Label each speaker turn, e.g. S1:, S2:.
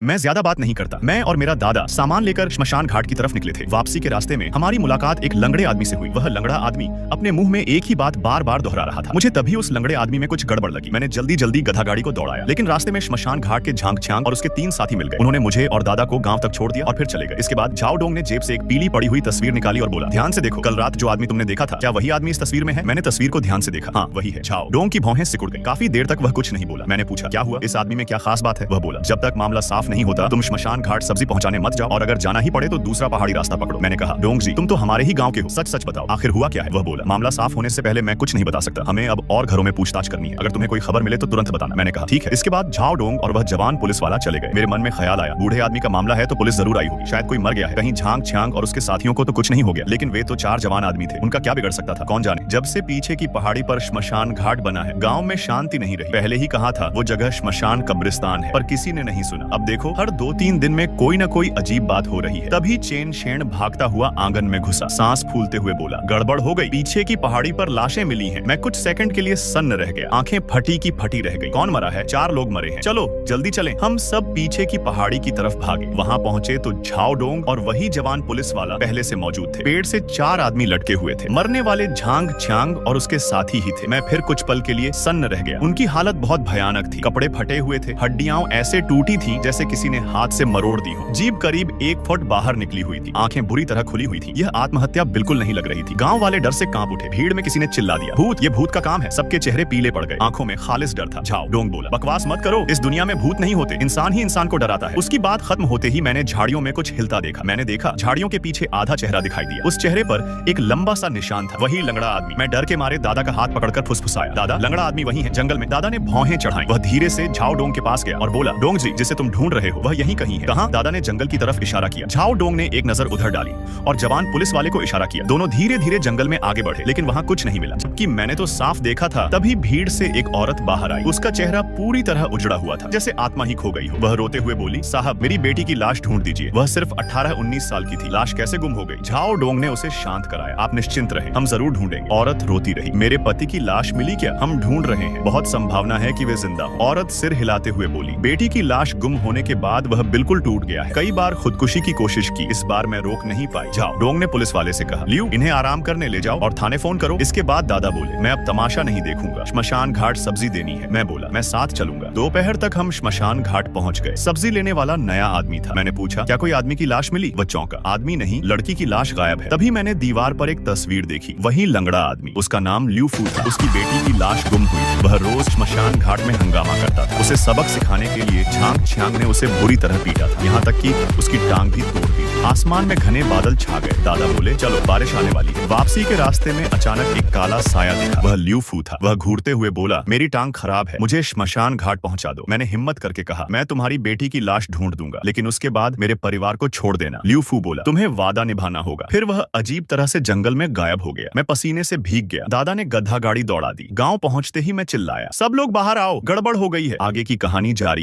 S1: मैं ज्यादा बात नहीं करता। मैं और मेरा दादा सामान लेकर श्मशान घाट की तरफ निकले थे। वापसी के रास्ते में हमारी मुलाकात एक लंगड़े आदमी से हुई। वह लंगड़ा आदमी अपने मुंह में एक ही बात बार बार दोहरा रहा था। मुझे तभी उस लंगड़े आदमी में कुछ गड़बड़ लगी। मैंने जल्दी जल्दी गधा गाड़ी को दौड़ाया, लेकिन रास्ते में श्मशान घाट के झांग छांग और उसके 3 साथी मिल गए। उन्होंने मुझे और दादा को गांव तक छोड़ दिया और फिर चले गए। इसके बाद झाओ डोंग ने जेब से एक पीली पड़ी हुई तस्वीर निकाली और बोला, ध्यान से देखो, कल रात जो आदमी तुमने देखा था, क्या वही आदमी इस तस्वीर में है? मैंने तस्वीर को ध्यान से देखा। हाँ, वही है। झाओ डोंग की भौहें सिकुड़ गई। काफी देर तक वह कुछ नहीं बोला। मैंने पूछा, क्या हुआ? इस आदमी में क्या खास बात है? वह बोला, जब तक मामला साफ नहीं होता तुम श्मशान घाट सब्जी पहुंचाने मत जाओ, और अगर जाना ही पड़े तो दूसरा पहाड़ी रास्ता पकड़ो। मैंने कहा, डोंग जी, तुम तो हमारे ही गांव के हो, सच सच बताओ, आखिर हुआ क्या है? वह बोला, मामला साफ होने से पहले मैं कुछ नहीं बता सकता। हमें अब और घरों में पूछताछ करनी है। अगर तुम्हें कोई खबर मिले तो तुरंत बताना। मैंने कहा, ठीक है। इसके बाद झाओ डोंग और वह जवान पुलिस वाला चले गए। मेरे मन में ख्याल आया, बूढ़े आदमी का मामला है तो पुलिस जरूर आई होगी। शायद कोई मर गया है। कहीं झांग छांग और उसके साथियों को तो कुछ नहीं हो गया, लेकिन वे तो 4 जवान आदमी थे, उनका क्या बिगड़ सकता था? कौन जाने। जब से पीछे की पहाड़ी पर श्मशान घाट बना है, गाँव में शांति नहीं रही। पहले ही कहा था वो जगह श्मशान कब्रिस्तान है, पर किसी ने नहीं सुना। अब देखो, हर 2-3 दिन में कोई न कोई अजीब बात हो रही है। तभी चेन शेण भागता हुआ आंगन में घुसा, सांस फूलते हुए बोला, गड़बड़ हो गई। पीछे की पहाड़ी पर लाशें मिली हैं। मैं कुछ सेकंड के लिए सन्न रह गया। आंखें फटी की फटी रह गई। कौन मरा है? 4 लोग मरे हैं। चलो जल्दी चलें। हम सब पीछे की पहाड़ी की तरफ भागे। वहां पहुंचे तो झाओ डोंग और वही जवान पुलिस वाला पहले से मौजूद थे। पेड़ से 4 आदमी लटके हुए थे। मरने वाले झांग छांग और उसके साथी ही थे। मैं फिर कुछ पल के लिए सन्न रह गया। उनकी हालत बहुत भयानक थी। कपड़े फटे हुए थे, हड्डियां ऐसे टूटी थी जैसे किसी ने हाथ से मरोड़ दी हो। जीभ करीब 1 फुट बाहर निकली हुई थी। आंखें बुरी तरह खुली हुई थी। यह आत्महत्या बिल्कुल नहीं लग रही थी। गांव वाले डर से कांप उठे। भीड़ में किसी ने चिल्ला दिया, भूत, ये भूत का काम है। सबके चेहरे पीले पड़ गए। आंखों में खालिस डर था। झाओ डोंग बोला, बकवास मत करो, इस दुनिया में भूत नहीं होते, इंसान ही इंसान को डराता है। उसकी बात खत्म होते ही मैंने झाड़ियों में कुछ हिलता देखा। मैंने देखा झाड़ियों के पीछे आधा चेहरा दिखाई दिया। उस चेहरे पर एक लंबा सा निशान था। वही लंगड़ा आदमी। मैं डर के मारे दादा का हाथ पकड़कर फुसफुसाया, दादा, लंगड़ा आदमी वही है, जंगल में। दादा ने भौहें चढ़ाई। वह धीरे से झाओ डोंग के पास गया और बोला, डोंग जी, जिसे तुम ढूंढ रहे हो वह यहीं कहीं है। कहां? दादा ने जंगल की तरफ इशारा किया। झाओ डोंग ने एक नजर उधर डाली और जवान पुलिस वाले को इशारा किया। दोनों धीरे धीरे जंगल में आगे बढ़े, लेकिन वहां कुछ नहीं मिला, जबकि मैंने तो साफ देखा था। तभी भीड़ से एक औरत बाहर आई। उसका चेहरा पूरी तरह उजड़ा हुआ था, जैसे आत्मा ही खो गई हो। वह रोते हुए बोली, साहब, मेरी बेटी की लाश ढूंढ दीजिए। वह सिर्फ 18-19 साल की थी। लाश कैसे गुम हो गई? झाओ डोंग ने उसे शांत कराया। आप निश्चिंत रहें, हम जरूर ढूंढेंगे। औरत रोती रही, मेरे पति की लाश मिली क्या? हम ढूंढ रहे हैं, बहुत संभावना है कि वे जिंदा हो। औरत सिर हिलाते हुए बोली, बेटी की लाश गुम होने के बाद वह बिल्कुल टूट गया है। कई बार खुदकुशी की कोशिश की, इस बार मैं रोक नहीं पाई। झाओ डोंग ने पुलिस वाले से कहा, लियो, इन्हें आराम करने ले जाओ और थाने फोन करो। इसके बाद दादा बोले, मैं अब तमाशा नहीं देखूंगा, श्मशान घाट सब्जी देनी है। मैं बोला, मैं साथ चलूंगा। दोपहर तक हम श्मशान घाट पहुंच गए। सब्जी लेने वाला नया आदमी था। मैंने पूछा, क्या कोई आदमी की लाश मिली? वह चौंका, आदमी नहीं, लड़की की लाश गायब है। तभी मैंने दीवार पर एक तस्वीर देखी। वही लंगड़ा आदमी, उसका नाम ल्यू फू था। उसकी बेटी की लाश गुम हुई थी। वह रोज श्मशान घाट में हंगामा करता था। उसे सबक सिखाने के लिए झांग छांग ने उसे बुरी तरह पीटा था, यहाँ तक कि उसकी टांग भी तोड़ दी। आसमान में घने बादल छा गए। दादा बोले, चलो बारिश आने वाली है। वापसी के रास्ते में अचानक एक काला साया दिखा। वह ल्यू फू था। वह घूरते हुए बोला, मेरी टांग खराब है, मुझे श्मशान घाट पहुंचा दो। मैंने हिम्मत करके कहा, मैं तुम्हारी बेटी की लाश ढूंढ दूंगा, लेकिन उसके बाद मेरे परिवार को छोड़ देना। ल्यू फू बोला, तुम्हें वादा निभाना होगा। फिर वह अजीब तरह से जंगल में गायब हो गया। मैं पसीने से भीग गया। दादा ने गधा गाड़ी दौड़ा दी। गांव पहुंचते ही मैं चिल्लाया, सब लोग बाहर आओ, गड़बड़ हो गई है। आगे की कहानी जारी।